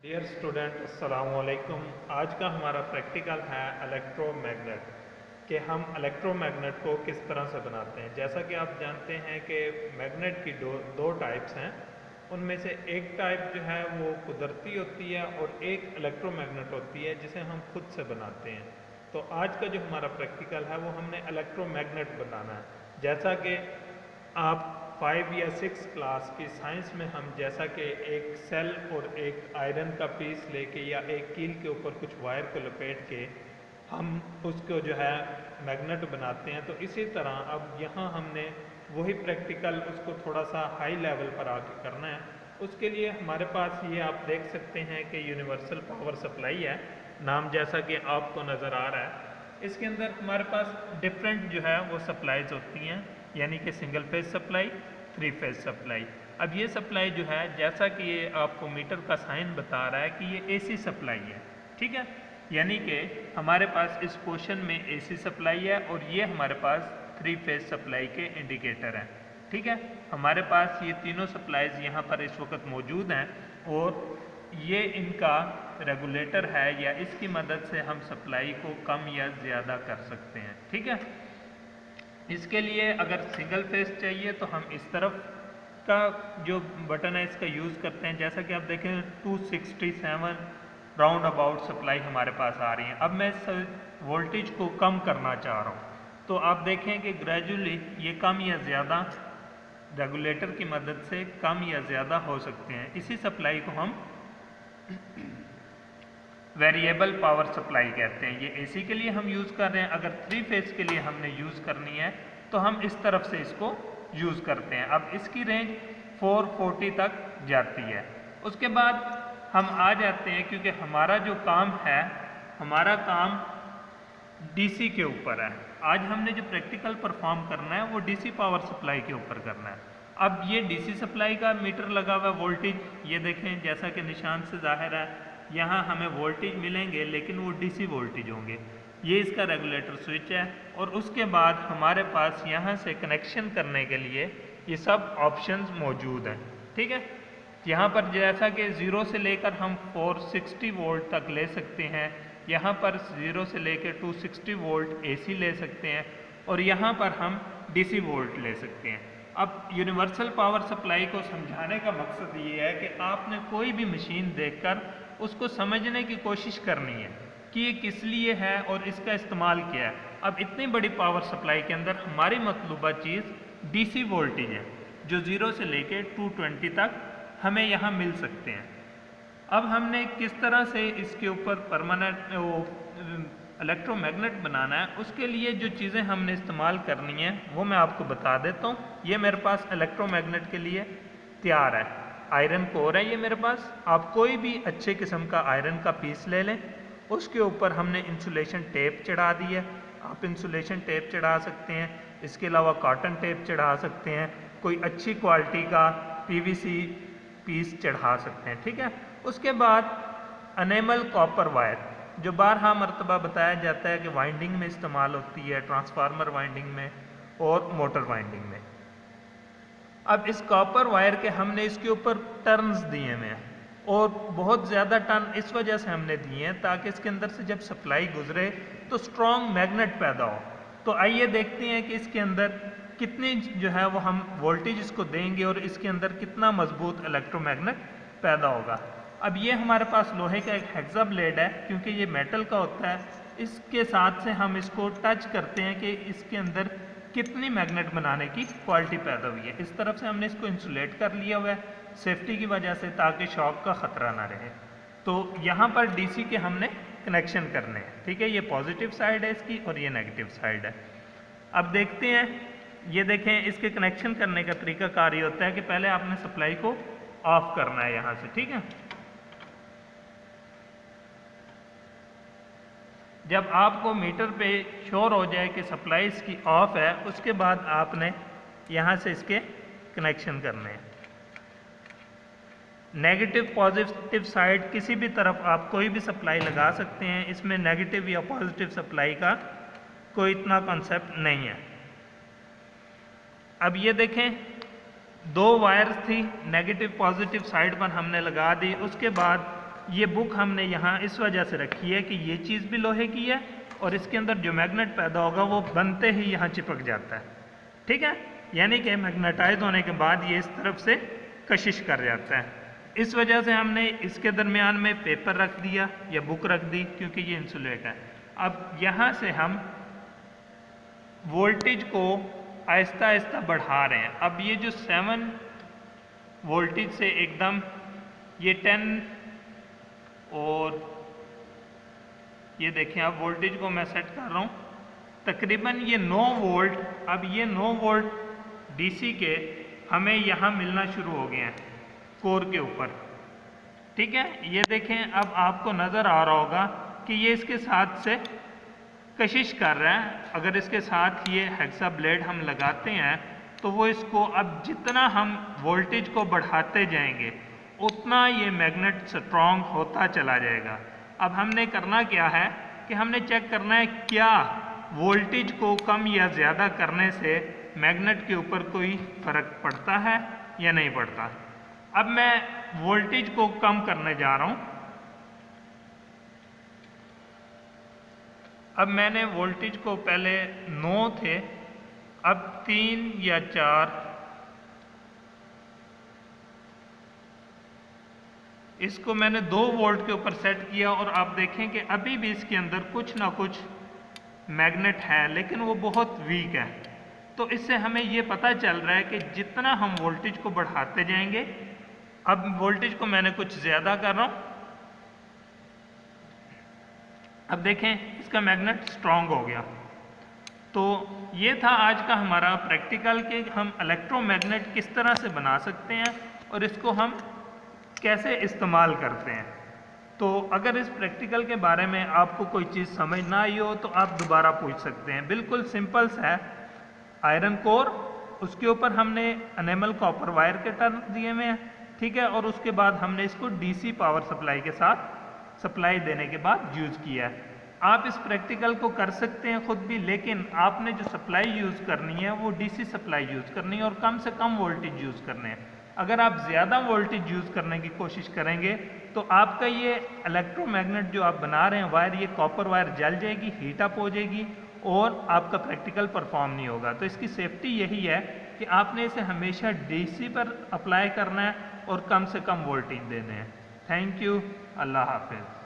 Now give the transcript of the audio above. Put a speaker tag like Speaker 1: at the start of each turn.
Speaker 1: Dear student अस्सलाम वालेकुम। आज का हमारा प्रैक्टिकल है इलेक्ट्रोमैग्नेट कि हम इलेक्ट्रोमैग्नेट को किस तरह से बनाते हैं। जैसा कि आप जानते हैं कि मैग्नेट की दो टाइप्स हैं। उनमें से एक टाइप जो है वो कुदरती होती है और एक इलेक्ट्रोमैग्नेट होती है जिसे हम खुद से बनाते हैं। तो आज का जो हमारा प्रैक्टिकल है वो हमने इलेक्ट्रोमैग्नेट बनाना है। जैसा कि आप 5 या 6 क्लास की साइंस में हम जैसा कि एक सेल और एक आयरन का पीस लेके या एक कील के ऊपर कुछ वायर को लपेट के हम उसको जो है मैग्नेट बनाते हैं, तो इसी तरह अब यहाँ हमने वही प्रैक्टिकल उसको थोड़ा सा हाई लेवल पर आके करना है। उसके लिए हमारे पास ये आप देख सकते हैं कि यूनिवर्सल पावर सप्लाई है, नाम जैसा कि आपको नज़र आ रहा है। इसके अंदर हमारे पास डिफरेंट जो है वो सप्लाईज होती हैं, यानी कि single phase supply, 3 phase supply. अब ये सप्लाई जो है जैसा कि ये आपको मीटर का साइन बता रहा है कि ये एसी सप्लाई है, ठीक है। यानी कि हमारे पास इस पोर्शन में एसी सप्लाई है और ये हमारे पास 3 फेज सप्लाई के इंडिकेटर हैं, ठीक है। हमारे पास ये तीनों सप्लाईज यहाँ पर इस वक्त मौजूद हैं और ये इनका रेगुलेटर है या इसकी मदद से हम सप्लाई को कम या ज़्यादा कर सकते हैं, ठीक है। इसके लिए अगर सिंगल फेस चाहिए तो हम इस तरफ का जो बटन है इसका यूज़ करते हैं। जैसा कि आप देखें 267 राउंड अबाउट सप्लाई हमारे पास आ रही है। अब मैं इस वोल्टेज को कम करना चाह रहा हूँ, तो आप देखें कि ग्रेजुअली ये कम या ज़्यादा रेगुलेटर की मदद से कम या ज़्यादा हो सकते हैं। इसी सप्लाई को हम वेरिएबल पावर सप्लाई कहते हैं। ये एसी के लिए हम यूज़ कर रहे हैं। अगर 3 फेज के लिए हमने यूज़ करनी है तो हम इस तरफ से इसको यूज़ करते हैं। अब इसकी रेंज 440 तक जाती है। उसके बाद हम आ जाते हैं, क्योंकि हमारा जो काम है, हमारा काम डीसी के ऊपर है। आज हमने जो प्रैक्टिकल परफॉर्म करना है वो डीसी पावर सप्लाई के ऊपर करना है। अब ये डीसी सप्लाई का मीटर लगा हुआ वोल्टेज, ये देखें जैसा कि निशान से जाहिर है, यहाँ हमें वोल्टेज मिलेंगे लेकिन वो डीसी वोल्टेज होंगे। ये इसका रेगुलेटर स्विच है और उसके बाद हमारे पास यहाँ से कनेक्शन करने के लिए ये सब ऑप्शंस मौजूद हैं, ठीक है। यहाँ पर जैसा कि 0 से लेकर हम 460 वोल्ट तक ले सकते हैं, यहाँ पर 0 से लेकर 260 वोल्ट एसी ले सकते हैं और यहाँ पर हम डीसी वोल्ट ले सकते हैं। अब यूनिवर्सल पावर सप्लाई को समझाने का मकसद ये है कि आपने कोई भी मशीन देखकर उसको समझने की कोशिश करनी है कि ये किस लिए है और इसका इस्तेमाल क्या है। अब इतनी बड़ी पावर सप्लाई के अंदर हमारी मतलूबा चीज़ डीसी वोल्टेज है जो 0 से लेके 220 तक हमें यहाँ मिल सकते हैं। अब हमने किस तरह से इसके ऊपर परमानेंट इलेक्ट्रोमैग्नेट बनाना है, उसके लिए जो चीज़ें हमने इस्तेमाल करनी है वो मैं आपको बता देता हूँ। ये मेरे पास इलेक्ट्रोमैग्नेट के लिए तैयार है, आयरन कोर है ये मेरे पास। आप कोई भी अच्छे किस्म का आयरन का पीस ले लें, उसके ऊपर हमने इंसुलेशन टेप चढ़ा दी है। आप इंसुलेशन टेप चढ़ा सकते हैं, इसके अलावा कॉटन टेप चढ़ा सकते हैं, कोई अच्छी क्वालिटी का पीवीसी पीस चढ़ा सकते हैं, ठीक है। उसके बाद अनेमल कॉपर वायर, जो बारहा मरतबा बताया जाता है कि वाइंडिंग में इस्तेमाल होती है, ट्रांसफार्मर वाइंडिंग में और मोटर वाइंडिंग में। अब इस कॉपर वायर के हमने इसके ऊपर टर्न्स दिए हुए हैं और बहुत ज़्यादा टर्न इस वजह से हमने दिए हैं ताकि इसके अंदर से जब सप्लाई गुजरे तो स्ट्रॉन्ग मैग्नेट पैदा हो। तो आइए देखते हैं कि इसके अंदर कितनी जो है वो हम वोल्टेज इसको देंगे और इसके अंदर कितना मजबूत इलेक्ट्रोमैग्नेट पैदा होगा। अब ये हमारे पास लोहे का एक हेक्सा ब्लेड है, क्योंकि ये मेटल का होता है, इसके साथ से हम इसको टच करते हैं कि इसके अंदर कितनी मैग्नेट बनाने की क्वालिटी पैदा हुई है। इस तरफ से हमने इसको इंसुलेट कर लिया हुआ है सेफ्टी की वजह से, ताकि शॉक का ख़तरा ना रहे। तो यहाँ पर डीसी के हमने कनेक्शन करने हैं, ठीक है। ये पॉजिटिव साइड है इसकी और ये नेगेटिव साइड है। अब देखते हैं, ये देखें इसके कनेक्शन करने का तरीकाकार ये होता है कि पहले आपने सप्लाई को ऑफ करना है यहाँ से, ठीक है। जब आपको मीटर पे श्योर हो जाए कि सप्लाई इसकी ऑफ है, उसके बाद आपने यहाँ से इसके कनेक्शन करने हैं। नेगेटिव पॉजिटिव साइड किसी भी तरफ आप कोई भी सप्लाई लगा सकते हैं, इसमें नेगेटिव या पॉजिटिव सप्लाई का कोई इतना कॉन्सेप्ट नहीं है। अब ये देखें 2 वायर्स थी, नेगेटिव पॉजिटिव साइड पर हमने लगा दी। उसके बाद ये बुक हमने यहाँ इस वजह से रखी है कि ये चीज़ भी लोहे की है और इसके अंदर जो मैग्नेट पैदा होगा वो बनते ही यहाँ चिपक जाता है, ठीक है। यानी कि मैग्नेटाइज होने के बाद ये इस तरफ से कशिश कर जाता है। इस वजह से हमने इसके दरमियान में पेपर रख दिया या बुक रख दी, क्योंकि ये इंसुलेट है। अब यहाँ से हम वोल्टेज को आहिस्ता आहिस्ता बढ़ा रहे हैं। अब ये जो 7 वोल्टेज से एकदम ये 10 और ये देखें, अब वोल्टेज को मैं सेट कर रहा हूँ तकरीबन ये 9 वोल्ट। अब ये 9 वोल्ट डीसी के हमें यहाँ मिलना शुरू हो गए हैं कोर के ऊपर, ठीक है। ये देखें, अब आपको नज़र आ रहा होगा कि ये इसके साथ से कशिश कर रहा है। अगर इसके साथ ये हेक्सा ब्लेड हम लगाते हैं तो वो इसको, अब जितना हम वोल्टेज को बढ़ाते जाएंगे उतना ये मैग्नेट स्ट्रॉन्ग होता चला जाएगा। अब हमने करना क्या है कि हमने चेक करना है क्या वोल्टेज को कम या ज़्यादा करने से मैग्नेट के ऊपर कोई फ़र्क पड़ता है या नहीं पड़ता। अब मैं वोल्टेज को कम करने जा रहा हूँ। अब मैंने वोल्टेज को पहले 9 थे, अब 3 या 4, इसको मैंने 2 वोल्ट के ऊपर सेट किया और आप देखें कि अभी भी इसके अंदर कुछ ना कुछ मैग्नेट है, लेकिन वो बहुत वीक है। तो इससे हमें ये पता चल रहा है कि जितना हम वोल्टेज को बढ़ाते जाएंगे, अब वोल्टेज को मैंने कुछ ज़्यादा कर रहा हूँ, अब देखें इसका मैग्नेट स्ट्रॉन्ग हो गया। तो ये था आज का हमारा प्रैक्टिकल कि हम इलेक्ट्रोमैग्नेट किस तरह से बना सकते हैं और इसको हम कैसे इस्तेमाल करते हैं। तो अगर इस प्रैक्टिकल के बारे में आपको कोई चीज़ समझ ना आई हो तो आप दोबारा पूछ सकते हैं। बिल्कुल सिंपल सा है, आयरन कोर, उसके ऊपर हमने एनेमल कॉपर वायर के टर्न दिए हुए हैं, ठीक है, और उसके बाद हमने इसको डीसी पावर सप्लाई के साथ सप्लाई देने के बाद यूज़ किया है। आप इस प्रैक्टिकल को कर सकते हैं खुद भी, लेकिन आपने जो सप्लाई यूज़ करनी है वो डीसी सप्लाई यूज़ करनी है और कम से कम वोल्टेज यूज़ करने हैं। अगर आप ज़्यादा वोल्टेज यूज़ करने की कोशिश करेंगे तो आपका ये इलेक्ट्रोमैग्नेट जो आप बना रहे हैं वायर, ये कॉपर वायर जल जाएगी, हीट अप हो जाएगी और आपका प्रैक्टिकल परफॉर्म नहीं होगा। तो इसकी सेफ्टी यही है कि आपने इसे हमेशा डीसी पर अप्लाई करना है और कम से कम वोल्टेज देने हैं। थैंक यू, अल्लाह हाफिज़।